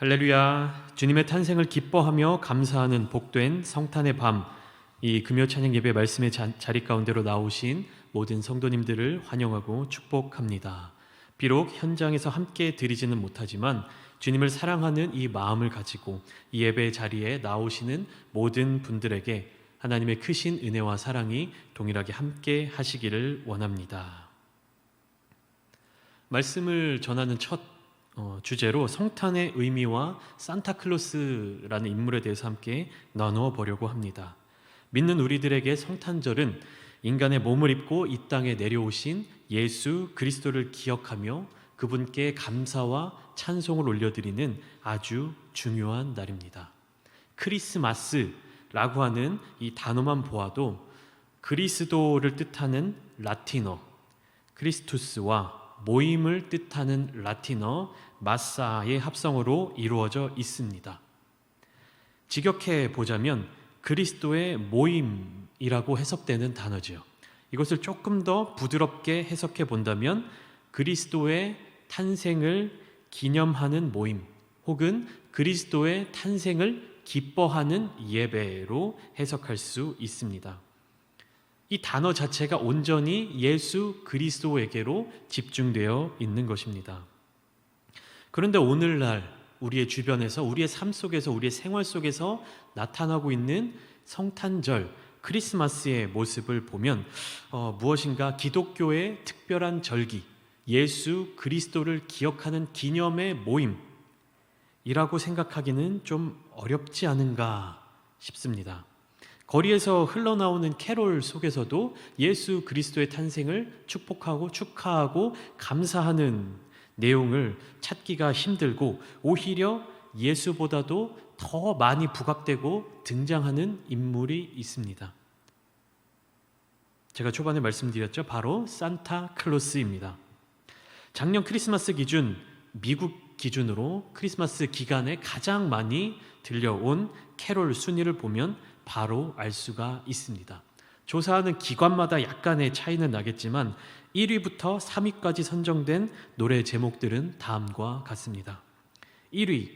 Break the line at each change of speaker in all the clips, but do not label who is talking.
할렐루야. 주님의 탄생을 기뻐하며 감사하는 복된 성탄의 밤, 이 금요 찬양 예배 말씀의 자리 가운데로 나오신 모든 성도님들을 환영하고 축복합니다. 비록 현장에서 함께 드리지는 못하지만 주님을 사랑하는 이 마음을 가지고 이 예배 자리에 나오시는 모든 분들에게 하나님의 크신 은혜와 사랑이 동일하게 함께 하시기를 원합니다. 말씀을 전하는 첫 주제로 성탄의 의미와 산타클로스라는 인물에 대해서 함께 나누어 보려고 합니다. 믿는 우리들에게 성탄절은 인간의 몸을 입고 이 땅에 내려오신 예수 그리스도를 기억하며 그분께 감사와 찬송을 올려드리는 아주 중요한 날입니다. 크리스마스라고 하는 이 단어만 보아도 그리스도를 뜻하는 라틴어 크리스투스와 모임을 뜻하는 라틴어 마사의 합성어로 이루어져 있습니다. 직역해 보자면 그리스도의 모임이라고 해석되는 단어죠. 이것을 조금 더 부드럽게 해석해 본다면 그리스도의 탄생을 기념하는 모임 혹은 그리스도의 탄생을 기뻐하는 예배로 해석할 수 있습니다. 이 단어 자체가 온전히 예수 그리스도에게로 집중되어 있는 것입니다. 그런데 오늘날 우리의 주변에서, 우리의 삶 속에서, 우리의 생활 속에서 나타나고 있는 성탄절, 크리스마스의 모습을 보면 무엇인가 기독교의 특별한 절기, 예수 그리스도를 기억하는 기념의 모임이라고 생각하기는 좀 어렵지 않은가 싶습니다. 거리에서 흘러나오는 캐롤 속에서도 예수 그리스도의 탄생을 축복하고 축하하고 감사하는 내용을 찾기가 힘들고 오히려 예수보다도 더 많이 부각되고 등장하는 인물이 있습니다. 제가 초반에 말씀드렸죠. 바로 산타클로스입니다. 작년 크리스마스 기준, 미국 기준으로 크리스마스 기간에 가장 많이 들려온 캐롤 순위를 보면 바로 알 수가 있습니다. 조사하는 기관마다 약간의 차이는 나겠지만 1위부터 3위까지 선정된 노래 제목들은 다음과 같습니다. 1위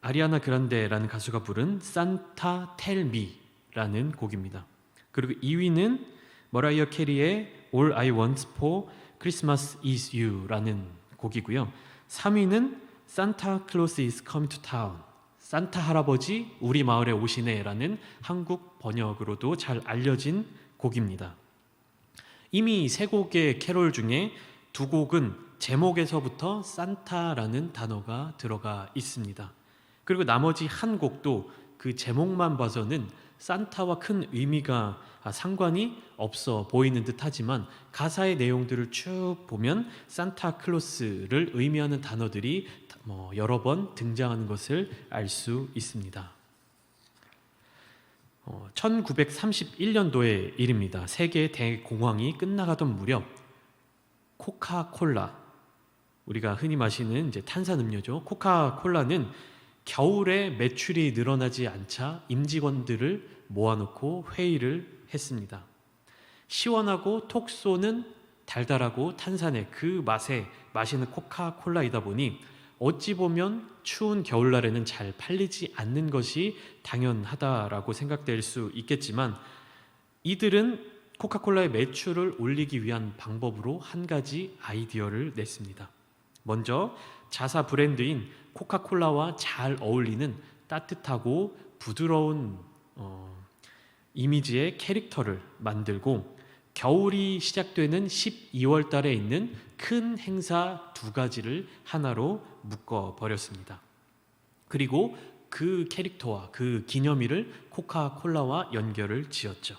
아리아나 그란데라는 가수가 부른 산타 텔미라는 곡입니다. 그리고 2위는 머라이어 캐리의 All I Want for Christmas is You라는 곡이고요. 3위는 Santa Claus is Coming to Town, 산타 할아버지 우리 마을에 오시네라는 한국 번역으로도 잘 알려진 곡입니다. 이미 세 곡의 캐롤 중에 두 곡은 제목에서부터 산타라는 단어가 들어가 있습니다. 그리고 나머지 한 곡도 그 제목만 봐서는 산타와 큰 의미가 상관이 없어 보이는 듯 하지만 가사의 내용들을 쭉 보면 산타클로스를 의미하는 단어들이 여러 번 등장하는 것을 알 수 있습니다. 1931년도의 일입니다. 세계 대공황이 끝나가던 무렵 코카콜라, 우리가 흔히 마시는 이제 탄산음료죠. 코카콜라는 겨울에 매출이 늘어나지 않자 임직원들을 모아놓고 회의를 했습니다. 시원하고 톡 쏘는 달달하고 탄산의 그 맛에 마시는 코카콜라이다 보니 어찌 보면 추운 겨울날에는 잘 팔리지 않는 것이 당연하다라고 생각될 수 있겠지만 이들은 코카콜라의 매출을 올리기 위한 방법으로 한 가지 아이디어를 냈습니다. 먼저 자사 브랜드인 코카콜라와 잘 어울리는 따뜻하고 부드러운 이미지의 캐릭터를 만들고 겨울이 시작되는 12월 달에 있는 큰 행사 두 가지를 하나로 묶어버렸습니다. 그리고 그 캐릭터와 그 기념일을 코카콜라와 연결을 지었죠.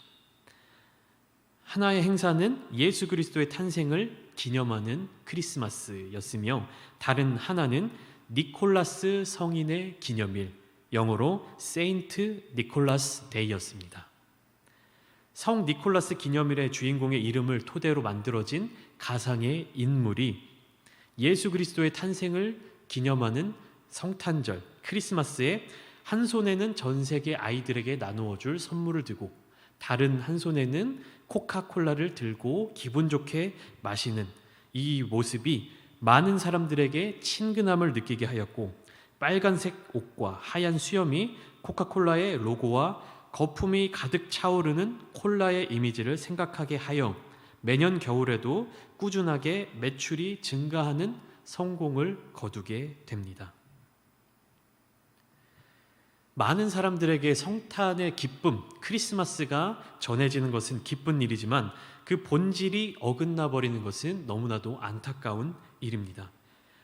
하나의 행사는 예수 그리스도의 탄생을 기념하는 크리스마스였으며 다른 하나는 니콜라스 성인의 기념일, 영어로 세인트 니콜라스 데이였습니다. 성 니콜라스 기념일의 주인공의 이름을 토대로 만들어진 가상의 인물이 예수 그리스도의 탄생을 기념하는 성탄절, 크리스마스에 한 손에는 전 세계 아이들에게 나누어 줄 선물을 두고 다른 한 손에는 코카콜라를 들고 기분 좋게 마시는 이 모습이 많은 사람들에게 친근함을 느끼게 하였고 빨간색 옷과 하얀 수염이 코카콜라의 로고와 거품이 가득 차오르는 콜라의 이미지를 생각하게 하여 매년 겨울에도 꾸준하게 매출이 증가하는 성공을 거두게 됩니다. 많은 사람들에게 성탄의 기쁨, 크리스마스가 전해지는 것은 기쁜 일이지만 그 본질이 어긋나 버리는 것은 너무나도 안타까운 일입니다.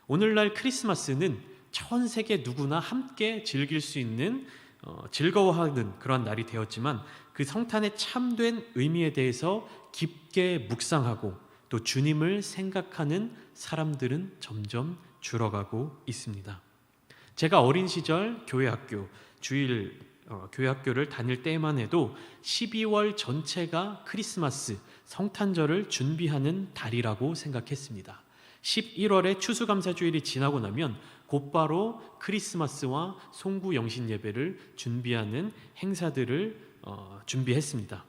오늘날 크리스마스는 전 세계 누구나 함께 즐길 수 있는 즐거워하는 그런 날이 되었지만 그 성탄의 참된 의미에 대해서 깊게 묵상하고 또 주님을 생각하는 사람들은 점점 줄어가고 있습니다. 제가 어린 시절 교회 학교를 다닐 때만 해도 12월 전체가 크리스마스, 성탄절을 준비하는 달이라고 생각했습니다. 11월에 추수감사주일이 지나고 나면 곧바로 크리스마스와 송구 영신 예배를 준비하는 행사들을 준비했습니다.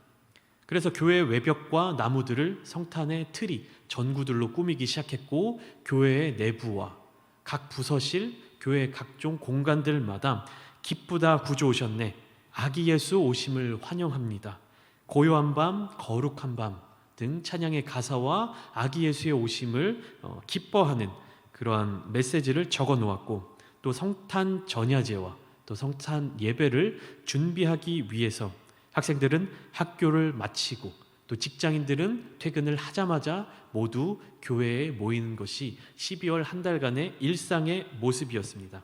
그래서 교회 외벽과 나무들을 성탄의 트리, 전구들로 꾸미기 시작했고 교회의 내부와 각 부서실, 교회 각종 공간들마다 기쁘다 구주 오셨네, 아기 예수 오심을 환영합니다, 고요한 밤, 거룩한 밤 등 찬양의 가사와 아기 예수의 오심을 기뻐하는 그러한 메시지를 적어 놓았고 또 성탄 전야제와 또 성탄 예배를 준비하기 위해서 학생들은 학교를 마치고 또 직장인들은 퇴근을 하자마자 모두 교회에 모이는 것이 12월 한 달간의 일상의 모습이었습니다.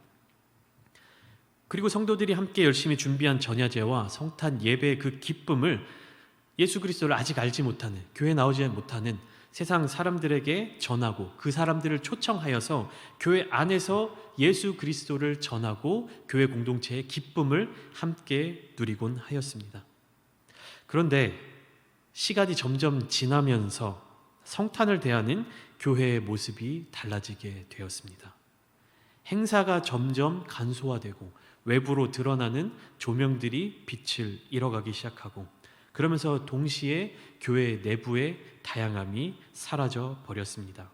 그리고 성도들이 함께 열심히 준비한 전야제와 성탄 예배의 그 기쁨을 예수 그리스도를 아직 알지 못하는, 교회에 나오지 못하는 세상 사람들에게 전하고 그 사람들을 초청하여서 교회 안에서 예수 그리스도를 전하고 교회 공동체의 기쁨을 함께 누리곤 하였습니다. 그런데 시간이 점점 지나면서 성탄을 대하는 교회의 모습이 달라지게 되었습니다. 행사가 점점 간소화되고 외부로 드러나는 조명들이 빛을 잃어가기 시작하고 그러면서 동시에 교회 내부의 다양함이 사라져 버렸습니다.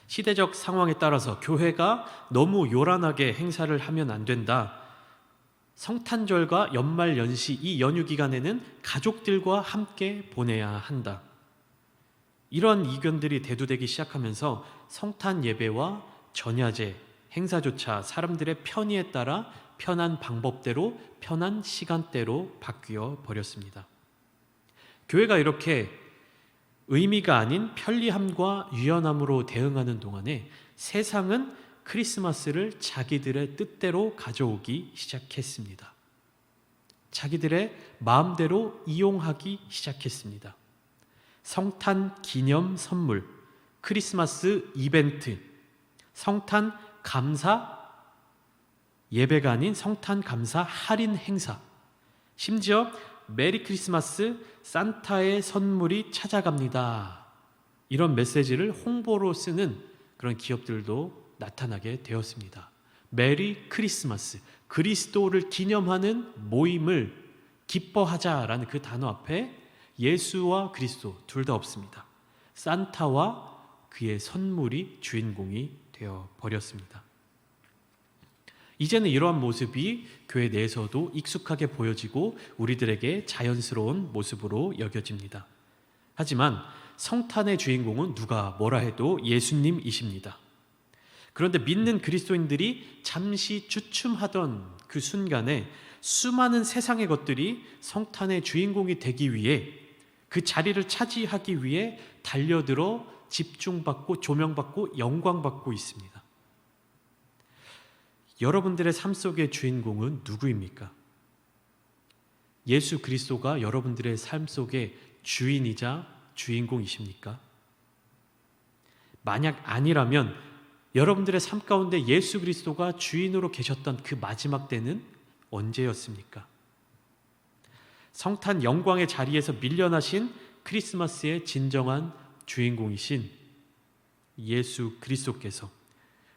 시대적 상황에 따라서 교회가 너무 요란하게 행사를 하면 안 된다, 성탄절과 연말 연시 이 연휴 기간에는 가족들과 함께 보내야 한다, 이런 의견들이 대두되기 시작하면서 성탄 예배와 전야제, 행사조차 사람들의 편의에 따라 편한 방법대로 편한 시간대로 바뀌어 버렸습니다. 교회가 이렇게 의미가 아닌 편리함과 유연함으로 대응하는 동안에 세상은 크리스마스를 자기들의 뜻대로 가져오기 시작했습니다. 자기들의 마음대로 이용하기 시작했습니다. 성탄 기념 선물, 크리스마스 이벤트, 성탄 감사 예배가 아닌 성탄 감사 할인 행사, 심지어 메리 크리스마스, 산타의 선물이 찾아갑니다, 이런 메시지를 홍보로 쓰는 그런 기업들도 나타나게 되었습니다. 메리 크리스마스, 그리스도를 기념하는 모임을 기뻐하자라는 그 단어 앞에 예수와 그리스도 둘 다 없습니다. 산타와 그의 선물이 주인공이 되어 버렸습니다. 이제는 이러한 모습이 교회 내에서도 익숙하게 보여지고 우리들에게 자연스러운 모습으로 여겨집니다. 하지만 성탄의 주인공은 누가 뭐라 해도 예수님이십니다. 그런데 믿는 그리스도인들이 잠시 주춤하던 그 순간에 수많은 세상의 것들이 성탄의 주인공이 되기 위해, 그 자리를 차지하기 위해 달려들어 집중받고 조명받고 영광받고 있습니다. 여러분들의 삶 속의 주인공은 누구입니까? 예수 그리스도가 여러분들의 삶 속의 주인이자 주인공이십니까? 만약 아니라면 여러분들의 삶 가운데 예수 그리스도가 주인으로 계셨던 그 마지막 때는 언제였습니까? 성탄 영광의 자리에서 밀려나신 크리스마스의 진정한 주인공이신 예수 그리스도께서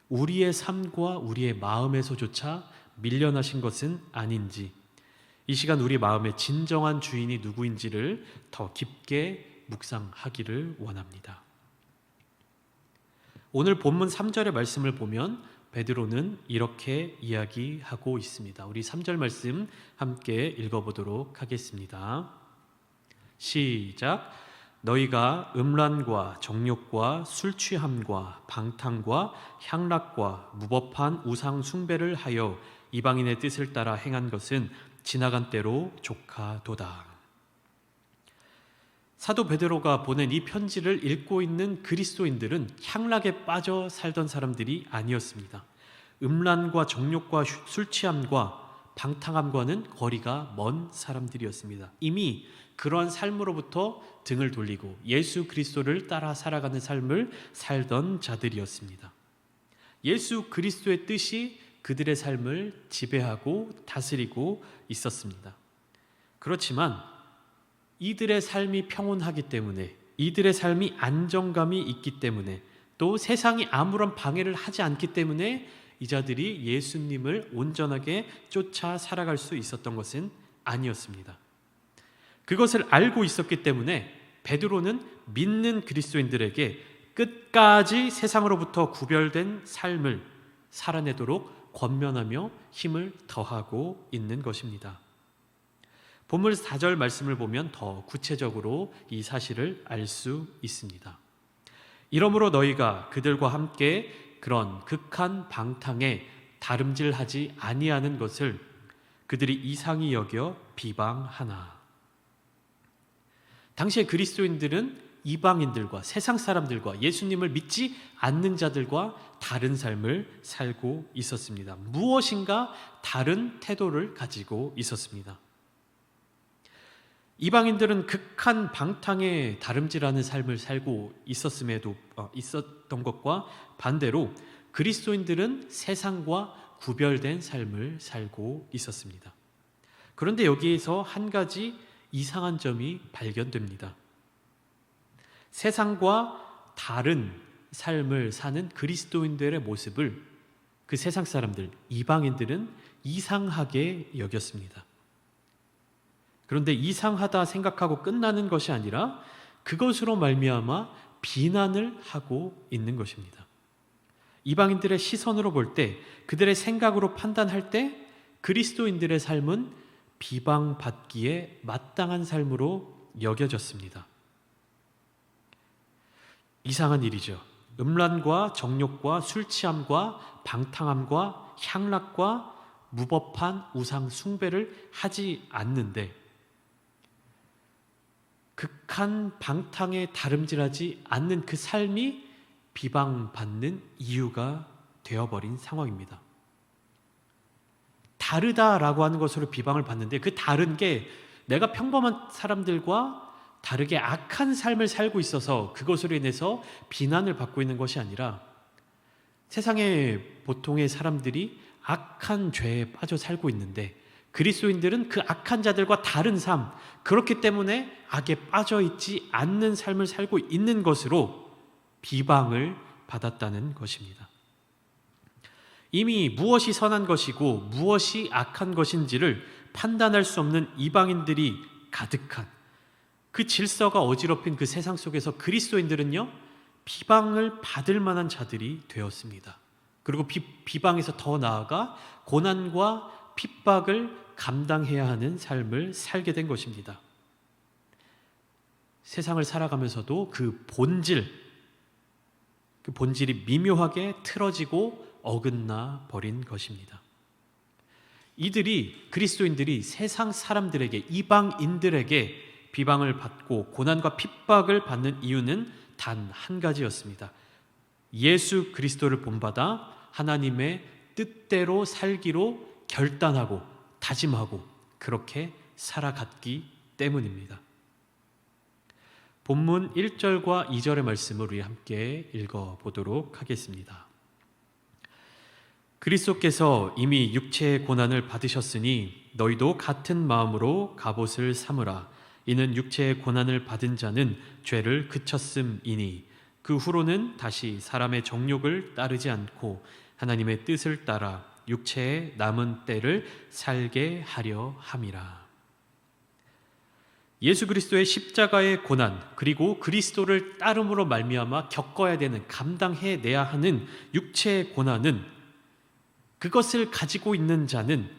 우리의 삶과 우리의 마음에서조차 밀려나신 것은 아닌지, 이 시간 우리 마음의 진정한 주인이 누구인지를 더 깊게 묵상하기를 원합니다. 오늘 본문 3절의 말씀을 보면 베드로는 이렇게 이야기하고 있습니다. 우리 3절 말씀 함께 읽어보도록 하겠습니다. 시작. 너희가 음란과 정욕과 술 취함과 방탕과 향락과 무법한 우상 숭배를 하여 이방인의 뜻을 따라 행한 것은 지나간 때로 족하도다. 사도 베드로가 보낸 이 편지를 읽고 있는 그리스도인들은 향락에 빠져 살던 사람들이 아니었습니다. 음란과 정욕과 술 취함과 방탕함과는 거리가 먼 사람들이었습니다. 이미 그러한 삶으로부터 등을 돌리고 예수 그리스도를 따라 살아가는 삶을 살던 자들이었습니다. 예수 그리스도의 뜻이 그들의 삶을 지배하고 다스리고 있었습니다. 그렇지만 이들의 삶이 평온하기 때문에, 이들의 삶이 안정감이 있기 때문에, 또 세상이 아무런 방해를 하지 않기 때문에 이 자들이 예수님을 온전하게 쫓아 살아갈 수 있었던 것은 아니었습니다. 그것을 알고 있었기 때문에 베드로는 믿는 그리스도인들에게 끝까지 세상으로부터 구별된 삶을 살아내도록 권면하며 힘을 더하고 있는 것입니다. 본문 4절 말씀을 보면 더 구체적으로 이 사실을 알 수 있습니다. 이러므로 너희가 그들과 함께 그런 극한 방탕에 다름질하지 아니하는 것을 그들이 이상히 여겨 비방하나. 당시에 그리스도인들은 이방인들과 세상 사람들과 예수님을 믿지 않는 자들과 다른 삶을 살고 있었습니다. 무엇인가 다른 태도를 가지고 있었습니다. 이방인들은 극한 방탕에 다름질하는 삶을 살고 있었던 것과 반대로 그리스도인들은 세상과 구별된 삶을 살고 있었습니다. 그런데 여기에서 한 가지 이상한 점이 발견됩니다. 세상과 다른 삶을 사는 그리스도인들의 모습을 그 세상 사람들, 이방인들은 이상하게 여겼습니다. 그런데 이상하다 생각하고 끝나는 것이 아니라 그것으로 말미암아 비난을 하고 있는 것입니다. 이방인들의 시선으로 볼 때, 그들의 생각으로 판단할 때 그리스도인들의 삶은 비방받기에 마땅한 삶으로 여겨졌습니다. 이상한 일이죠. 음란과 정욕과 술 취함과 방탕함과 향락과 무법한 우상 숭배를 하지 않는데 극한 방탕에 다름질하지 않는 그 삶이 비방받는 이유가 되어버린 상황입니다. 다르다라고 하는 것으로 비방을 받는데 그 다른 게 내가 평범한 사람들과 다르게 악한 삶을 살고 있어서 그것으로 인해서 비난을 받고 있는 것이 아니라 세상의 보통의 사람들이 악한 죄에 빠져 살고 있는데 그리스도인들은 그 악한 자들과 다른 삶, 그렇기 때문에 악에 빠져 있지 않는 삶을 살고 있는 것으로 비방을 받았다는 것입니다. 이미 무엇이 선한 것이고 무엇이 악한 것인지를 판단할 수 없는 이방인들이 가득한 그 질서가 어지럽힌 그 세상 속에서 그리스도인들은요, 비방을 받을 만한 자들이 되었습니다. 그리고 비방에서 더 나아가 고난과 핍박을 감당해야 하는 삶을 살게 된 것입니다. 세상을 살아가면서도 그 본질이 미묘하게 틀어지고 어긋나 버린 것입니다. 그리스도인들이 세상 사람들에게, 이방인들에게 비방을 받고 고난과 핍박을 받는 이유는 단 한 가지였습니다. 예수 그리스도를 본받아 하나님의 뜻대로 살기로 결단하고 다짐하고 그렇게 살아갔기 때문입니다. 본문 1절과 2절의 말씀을 우리 함께 읽어보도록 하겠습니다. 그리스도께서 이미 육체의 고난을 받으셨으니 너희도 같은 마음으로 갑옷을 삼으라. 이는 육체의 고난을 받은 자는 죄를 그쳤음이니 그 후로는 다시 사람의 정욕을 따르지 않고 하나님의 뜻을 따라 육체의 남은 때를 살게 하려 함이라. 예수 그리스도의 십자가의 고난, 그리고 그리스도를 따름으로 말미암아 겪어야 되는, 감당해내야 하는 육체의 고난은 그것을 가지고 있는 자는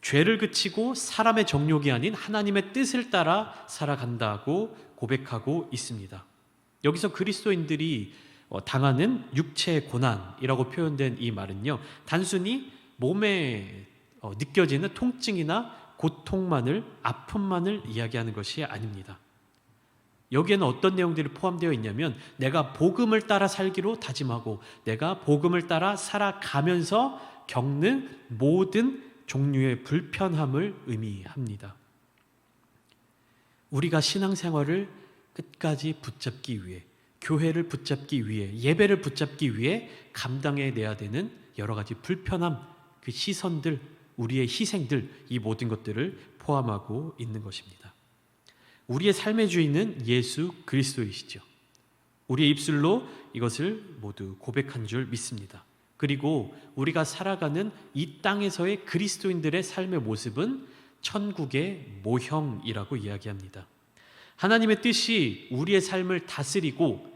죄를 그치고 사람의 정욕이 아닌 하나님의 뜻을 따라 살아간다고 고백하고 있습니다. 여기서 그리스도인들이 당하는 육체의 고난이라고 표현된 이 말은요, 단순히 몸에 느껴지는 통증이나 고통만을, 아픔만을 이야기하는 것이 아닙니다. 여기에는 어떤 내용들이 포함되어 있냐면, 내가 복음을 따라 살기로 다짐하고 내가 복음을 따라 살아가면서 겪는 모든 종류의 불편함을 의미합니다. 우리가 신앙생활을 끝까지 붙잡기 위해, 교회를 붙잡기 위해, 예배를 붙잡기 위해 감당해내야 되는 여러 가지 불편함, 그 시선들, 우리의 희생들, 이 모든 것들을 포함하고 있는 것입니다. 우리의 삶의 주인은 예수 그리스도이시죠. 우리의 입술로 이것을 모두 고백한 줄 믿습니다. 그리고 우리가 살아가는 이 땅에서의 그리스도인들의 삶의 모습은 천국의 모형이라고 이야기합니다. 하나님의 뜻이 우리의 삶을 다스리고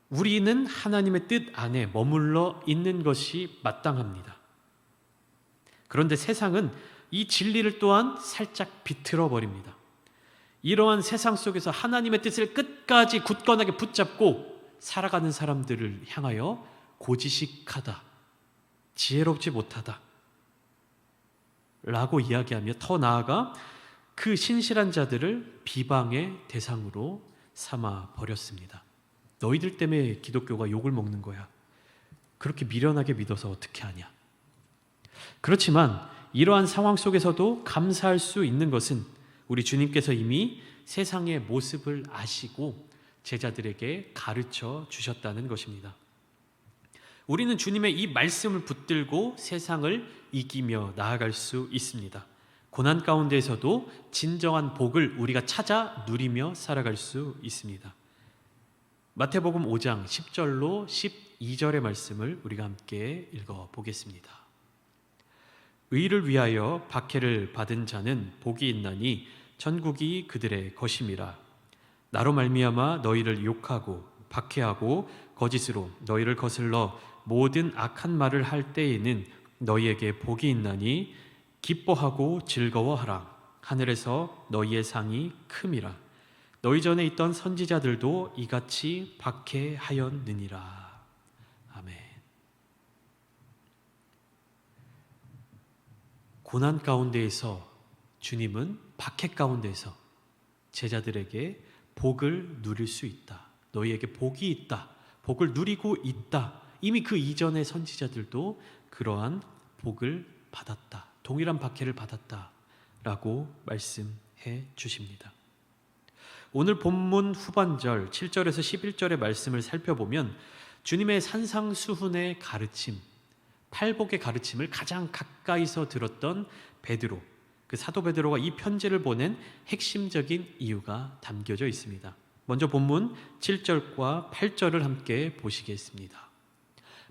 우리는 하나님의 뜻 안에 머물러 있는 것이 마땅합니다. 그런데 세상은 이 진리를 또한 살짝 비틀어 버립니다. 이러한 세상 속에서 하나님의 뜻을 끝까지 굳건하게 붙잡고 살아가는 사람들을 향하여 고지식하다, 지혜롭지 못하다 라고 이야기하며, 더 나아가 그 신실한 자들을 비방의 대상으로 삼아 버렸습니다. 너희들 때문에 기독교가 욕을 먹는 거야. 그렇게 미련하게 믿어서 어떻게 하냐. 그렇지만 이러한 상황 속에서도 감사할 수 있는 것은 우리 주님께서 이미 세상의 모습을 아시고 제자들에게 가르쳐 주셨다는 것입니다. 우리는 주님의 이 말씀을 붙들고 세상을 이기며 나아갈 수 있습니다. 고난 가운데에서도 진정한 복을 우리가 찾아 누리며 살아갈 수 있습니다. 마태복음 5장 10절로 12절의 말씀을 우리가 함께 읽어보겠습니다. 의를 위하여 박해를 받은 자는 복이 있나니 천국이 그들의 것임이라. 나로 말미암아 너희를 욕하고 박해하고 거짓으로 너희를 거슬러 모든 악한 말을 할 때에는 너희에게 복이 있나니 기뻐하고 즐거워하라. 하늘에서 너희의 상이 큼이라. 너희 전에 있던 선지자들도 이같이 박해하였느니라. 아멘. 고난 가운데에서 주님은 박해 가운데에서 제자들에게 복을 누릴 수 있다. 너희에게 복이 있다. 복을 누리고 있다. 이미 그 이전의 선지자들도 그러한 복을 받았다. 동일한 박해를 받았다. 라고 말씀해 주십니다. 오늘 본문 후반절 7절에서 11절의 말씀을 살펴보면 주님의 산상수훈의 가르침, 팔복의 가르침을 가장 가까이서 들었던 베드로, 그 사도 베드로가 이 편지를 보낸 핵심적인 이유가 담겨져 있습니다. 먼저 본문 7절과 8절을 함께 보시겠습니다.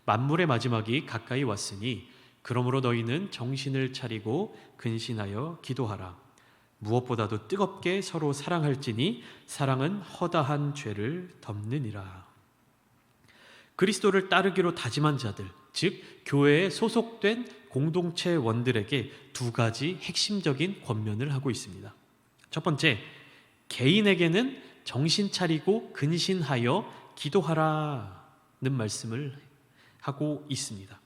만물의 마지막이 가까이 왔으니 그러므로 너희는 정신을 차리고 근신하여 기도하라. 무엇보다도 뜨겁게 서로 사랑할지니 사랑은 허다한 죄를 덮느니라. 그리스도를 따르기로 다짐한 자들, 즉 교회에 소속된 공동체원들에게 두 가지 핵심적인 권면을 하고 있습니다. 첫 번째, 개인에게는 정신 차리고 근신하여 기도하라는 말씀을 하고 있습니다.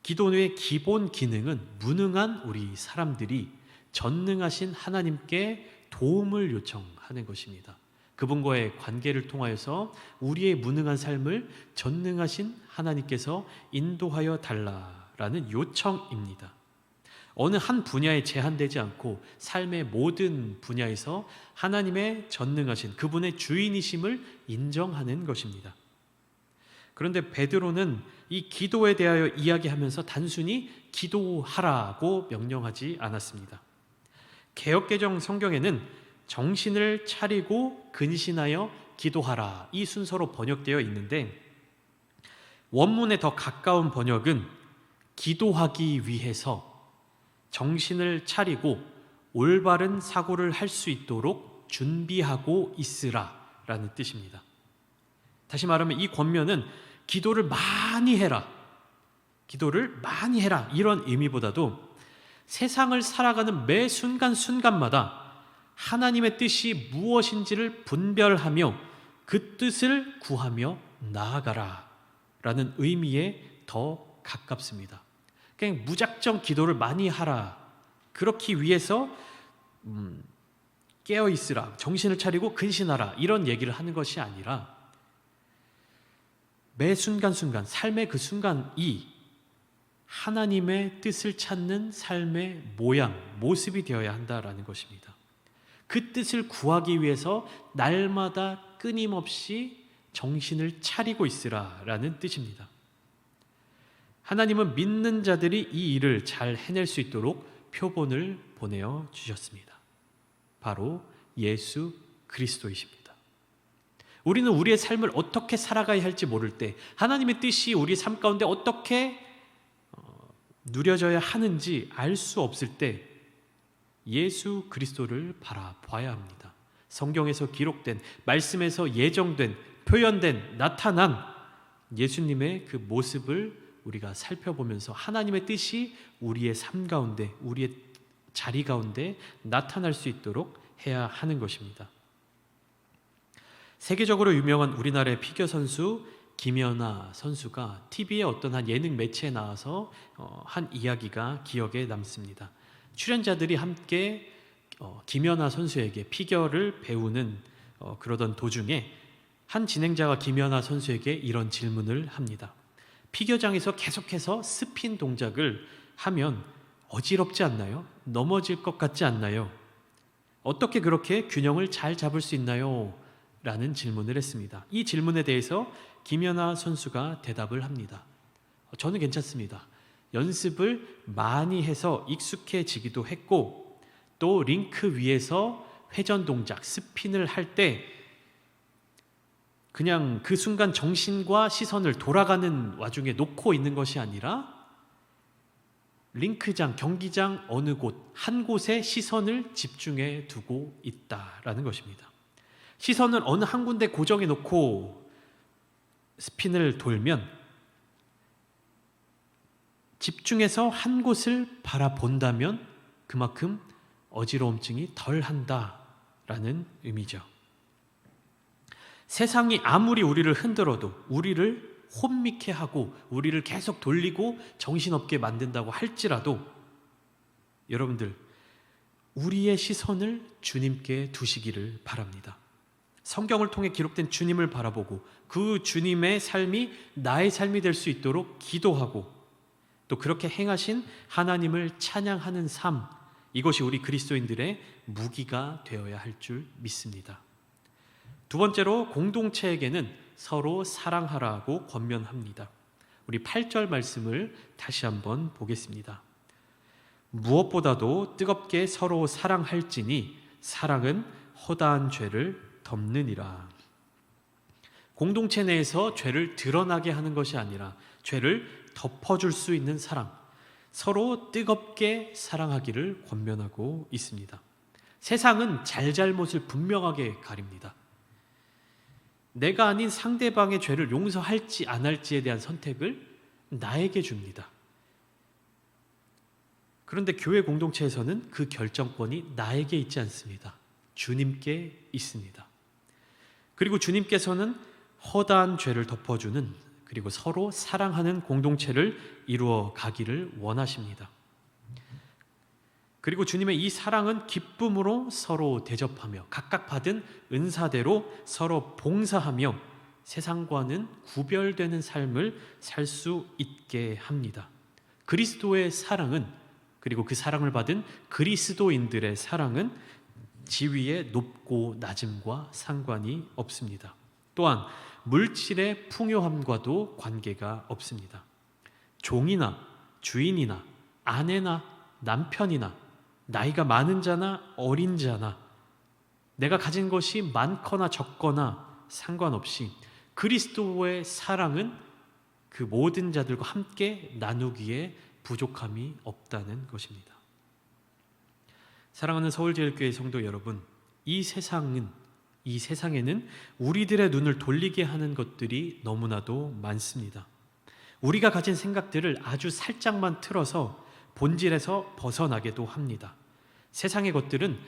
기도의 기본 기능은 무능한 우리 사람들이 전능하신 하나님께 도움을 요청하는 것입니다. 그분과의 관계를 통하여서 우리의 무능한 삶을 전능하신 하나님께서 인도하여 달라라는 요청입니다. 어느 한 분야에 제한되지 않고 삶의 모든 분야에서 하나님의 전능하신 그분의 주인이심을 인정하는 것입니다. 그런데 베드로는 이 기도에 대하여 이야기하면서 단순히 기도하라고 명령하지 않았습니다. 개역개정 성경에는 정신을 차리고 근신하여 기도하라, 이 순서로 번역되어 있는데 원문에 더 가까운 번역은 기도하기 위해서 정신을 차리고 올바른 사고를 할 수 있도록 준비하고 있으라 라는 뜻입니다. 다시 말하면 이 권면은 기도를 많이 해라, 기도를 많이 해라, 이런 의미보다도 세상을 살아가는 매 순간순간마다 하나님의 뜻이 무엇인지를 분별하며 그 뜻을 구하며 나아가라 라는 의미에 더 가깝습니다. 그냥 무작정 기도를 많이 하라, 그렇기 위해서 깨어있으라, 정신을 차리고 근신하라, 이런 얘기를 하는 것이 아니라 매 순간순간, 삶의 그 순간이 하나님의 뜻을 찾는 삶의 모양, 모습이 되어야 한다라는 것입니다. 그 뜻을 구하기 위해서 날마다 끊임없이 정신을 차리고 있으라라는 뜻입니다. 하나님은 믿는 자들이 이 일을 잘 해낼 수 있도록 표본을 보내어 주셨습니다. 바로 예수 그리스도이십니다. 우리는 우리의 삶을 어떻게 살아가야 할지 모를 때, 하나님의 뜻이 우리 삶 가운데 어떻게 누려져야 하는지 알 수 없을 때 예수 그리스도를 바라봐야 합니다. 성경에서 기록된, 말씀에서 예정된, 표현된, 나타난 예수님의 그 모습을 우리가 살펴보면서 하나님의 뜻이 우리의 삶 가운데, 우리의 자리 가운데 나타날 수 있도록 해야 하는 것입니다. 세계적으로 유명한 우리나라의 피겨 선수 김연아 선수가 TV의 어떤 한 예능 매체에 나와서 한 이야기가 기억에 남습니다. 출연자들이 함께 김연아 선수에게 피겨를 배우는 그러던 도중에 한 진행자가 김연아 선수에게 이런 질문을 합니다. 피겨장에서 계속해서 스핀 동작을 하면 어지럽지 않나요? 넘어질 것 같지 않나요? 어떻게 그렇게 균형을 잘 잡을 수 있나요? 라는 질문을 했습니다. 이 질문에 대해서 김연아 선수가 대답을 합니다. 저는 괜찮습니다. 연습을 많이 해서 익숙해지기도 했고, 또 링크 위에서 회전 동작, 스핀을 할 때 그냥 그 순간 정신과 시선을 돌아가는 와중에 놓고 있는 것이 아니라 링크장, 경기장 어느 곳, 한 곳에 시선을 집중해 두고 있다라는 것입니다. 시선을 어느 한 군데 고정해 놓고 스핀을 돌면 집중해서 한 곳을 바라본다면 그만큼 어지러움증이 덜 한다라는 의미죠. 세상이 아무리 우리를 흔들어도, 우리를 혼미케 하고 우리를 계속 돌리고 정신없게 만든다고 할지라도 여러분들, 우리의 시선을 주님께 두시기를 바랍니다. 성경을 통해 기록된 주님을 바라보고 그 주님의 삶이 나의 삶이 될 수 있도록 기도하고, 또 그렇게 행하신 하나님을 찬양하는 삶, 이것이 우리 그리스도인들의 무기가 되어야 할 줄 믿습니다. 두 번째로, 공동체에게는 서로 사랑하라고 권면합니다. 우리 8절 말씀을 다시 한번 보겠습니다. 무엇보다도 뜨겁게 서로 사랑할지니 사랑은 허다한 죄를 덮느니라. 공동체 내에서 죄를 드러나게 하는 것이 아니라 죄를 덮어줄 수 있는 사랑, 서로 뜨겁게 사랑하기를 권면하고 있습니다. 세상은 잘잘못을 분명하게 가립니다. 내가 아닌 상대방의 죄를 용서할지 안 할지에 대한 선택을 나에게 줍니다. 그런데 교회 공동체에서는 그 결정권이 나에게 있지 않습니다. 주님께 있습니다. 그리고 주님께서는 허다한 죄를 덮어주는, 그리고 서로 사랑하는 공동체를 이루어 가기를 원하십니다. 그리고 주님의 이 사랑은 기쁨으로 서로 대접하며 각각 받은 은사대로 서로 봉사하며 세상과는 구별되는 삶을 살 수 있게 합니다. 그리스도의 사랑은, 그리고 그 사랑을 받은 그리스도인들의 사랑은 지위의 높고 낮음과 상관이 없습니다. 또한 물질의 풍요함과도 관계가 없습니다. 종이나 주인이나 아내나 남편이나 나이가 많은 자나 어린 자나 내가 가진 것이 많거나 적거나 상관없이 그리스도의 사랑은 그 모든 자들과 함께 나누기에 부족함이 없다는 것입니다. 사랑하는 서울제일교회 성도 여러분, 이 세상에는 우리들의 눈을 돌리게 하는 것들이 너무나도 많습니다. 우리가 가진 생각들을 아주 살짝만 틀어서 본질에서 벗어나게도 합니다. 세상의 것들은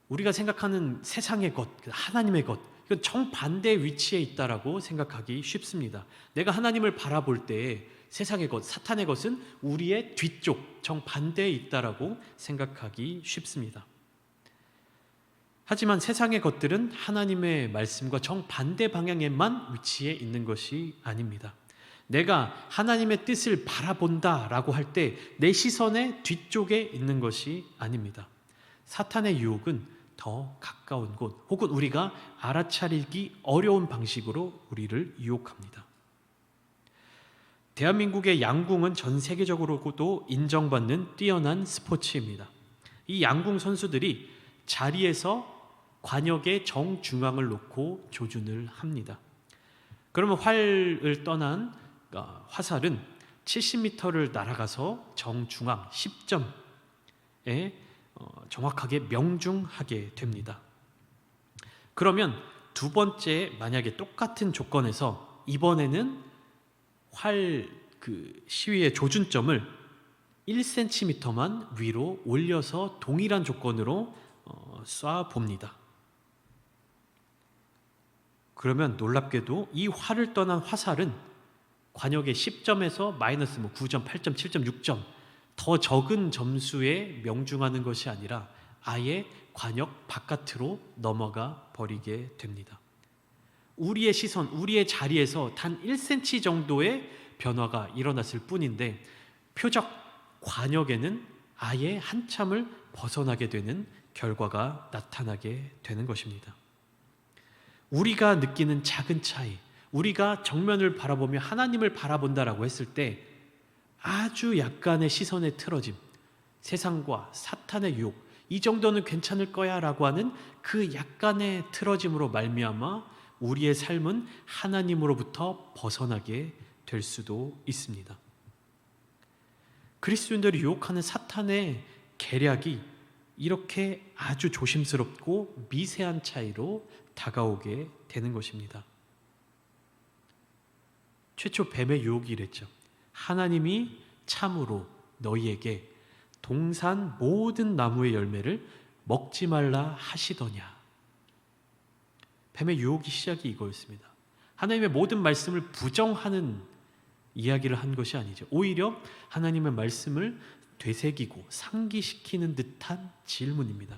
우리가 생각하는 세상의 것, 하나님의 것, 이건 정반대의 위치에 있다라고 생각하기 쉽습니다. 내가 하나님을 바라볼 때에 세상의 것, 사탄의 것은 우리의 뒤쪽, 정반대에 있다라고 생각하기 쉽습니다. 하지만 세상의 것들은 하나님의 말씀과 정반대 방향에만 위치해 있는 것이 아닙니다. 내가 하나님의 뜻을 바라본다라고 할 때 내 시선의 뒤쪽에 있는 것이 아닙니다. 사탄의 유혹은 더 가까운 곳, 혹은 우리가 알아차리기 어려운 방식으로 우리를 유혹합니다. 대한민국의 양궁은 전 세계적으로도 인정받는 뛰어난 스포츠입니다. 이 양궁 선수들이 자리에서 관역의 정중앙을 놓고 조준을 합니다. 그러면 활을 떠난 화살은 70m를 날아가서 정중앙 10점에 정확하게 명중하게 됩니다. 그러면 두 번째, 만약에 똑같은 조건에서 이번에는 활 시위의 조준점을 1cm만 위로 올려서 동일한 조건으로 쏴 봅니다. 그러면 놀랍게도 이 활을 떠난 화살은 관역의 10점에서 마이너스 9점, 8점, 7점, 6점 더 적은 점수에 명중하는 것이 아니라 아예 관역 바깥으로 넘어가 버리게 됩니다. 우리의 시선, 우리의 자리에서 단 1cm 정도의 변화가 일어났을 뿐인데 표적 관역에는 아예 한참을 벗어나게 되는 결과가 나타나게 되는 것입니다. 우리가 느끼는 작은 차이, 우리가 정면을 바라보며 하나님을 바라본다라고 했을 때 아주 약간의 시선의 틀어짐, 세상과 사탄의 유혹, 이 정도는 괜찮을 거야 라고 하는 그 약간의 틀어짐으로 말미암아 우리의 삶은 하나님으로부터 벗어나게 될 수도 있습니다. 그리스도인들을 유혹하는 사탄의 계략이 이렇게 아주 조심스럽고 미세한 차이로 다가오게 되는 것입니다. 최초 뱀의 유혹이 이랬죠. 하나님이 참으로 너희에게 동산 모든 나무의 열매를 먹지 말라 하시더냐. 뱀의 유혹이 시작이 이거였습니다. 하나님의 모든 말씀을 부정하는 이야기를 한 것이 아니죠. 오히려 하나님의 말씀을 되새기고 상기시키는 듯한 질문입니다.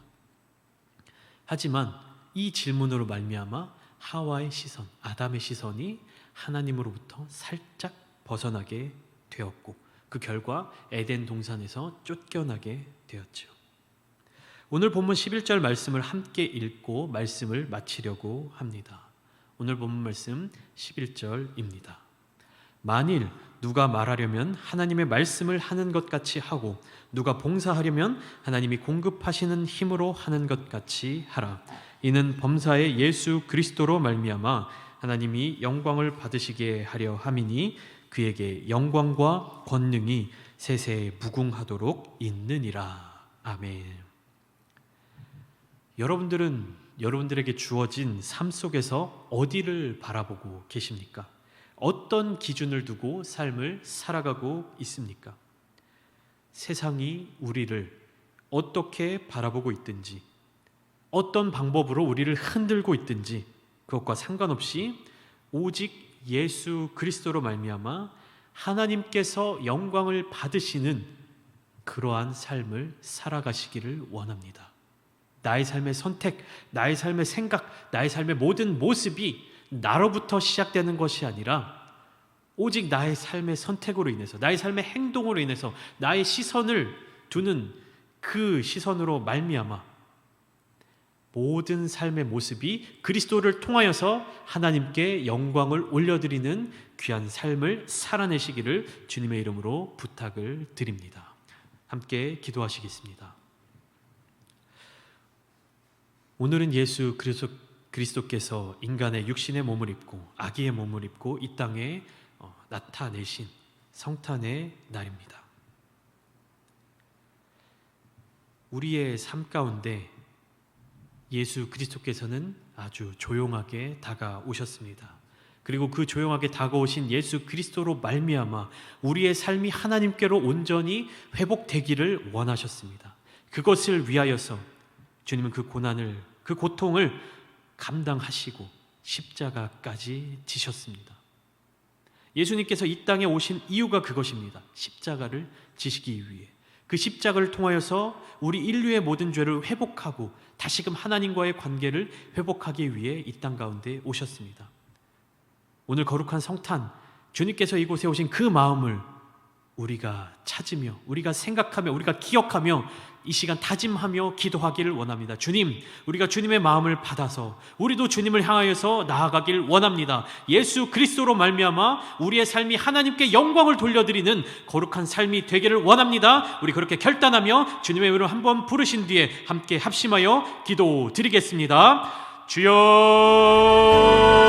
하지만 이 질문으로 말미암아 하와의 시선, 아담의 시선이 하나님으로부터 살짝 벗어나게 되었고 그 결과 에덴 동산에서 쫓겨나게 되었죠. 오늘 본문 11절 말씀을 함께 읽고 말씀을 마치려고 합니다. 오늘 본문 말씀 11절입니다. 만일 누가 말하려면 하나님의 말씀을 하는 것 같이 하고 누가 봉사하려면 하나님이 공급하시는 힘으로 하는 것 같이 하라. 이는 범사의 예수 그리스도로 말미암아 하나님이 영광을 받으시게 하려 함이니 그에게 영광과 권능이 세세에 무궁하도록 있느니라. 아멘. 여러분들에게 주어진 삶 속에서 어디를 바라보고 계십니까? 어떤 기준을 두고 삶을 살아가고 있습니까? 세상이 우리를 어떻게 바라보고 있든지, 어떤 방법으로 우리를 흔들고 있든지 그것과 상관없이 오직 예수 그리스도로 말미암아 하나님께서 영광을 받으시는 그러한 삶을 살아가시기를 원합니다. 나의 삶의 선택, 나의 삶의 생각, 나의 삶의 모든 모습이 나로부터 시작되는 것이 아니라 오직 나의 삶의 선택으로 인해서, 나의 삶의 행동으로 인해서 나의 시선을 두는 그 시선으로 말미암아 모든 삶의 모습이 그리스도를 통하여서 하나님께 영광을 올려드리는 귀한 삶을 살아내시기를 주님의 이름으로 부탁을 드립니다. 함께 기도하시겠습니다. 오늘은 예수 그리스도께서 인간의 육신의 몸을 입고 아기의 몸을 입고 이 땅에 나타내신 성탄의 날입니다. 우리의 삶 가운데 예수 그리스도께서는 아주 조용하게 다가오셨습니다. 그리고 그 조용하게 다가오신 예수 그리스도로 말미암아 우리의 삶이 하나님께로 온전히 회복되기를 원하셨습니다. 그것을 위하여서 주님은 그 고난을, 그 고통을 감당하시고 십자가까지 지셨습니다. 예수님께서 이 땅에 오신 이유가 그것입니다. 십자가를 지시기 위해. 그 십자가를 통하여서 우리 인류의 모든 죄를 회복하고 다시금 하나님과의 관계를 회복하기 위해 이 땅 가운데 오셨습니다. 오늘 거룩한 성탄, 주님께서 이곳에 오신 그 마음을 우리가 찾으며, 우리가 생각하며, 우리가 기억하며 이 시간 다짐하며 기도하기를 원합니다. 주님, 우리가 주님의 마음을 받아서 우리도 주님을 향하여서 나아가길 원합니다. 예수 그리스도로 말미암아 우리의 삶이 하나님께 영광을 돌려드리는 거룩한 삶이 되기를 원합니다. 우리 그렇게 결단하며 주님의 이름을 한번 부르신 뒤에 함께 합심하여 기도드리겠습니다. 주여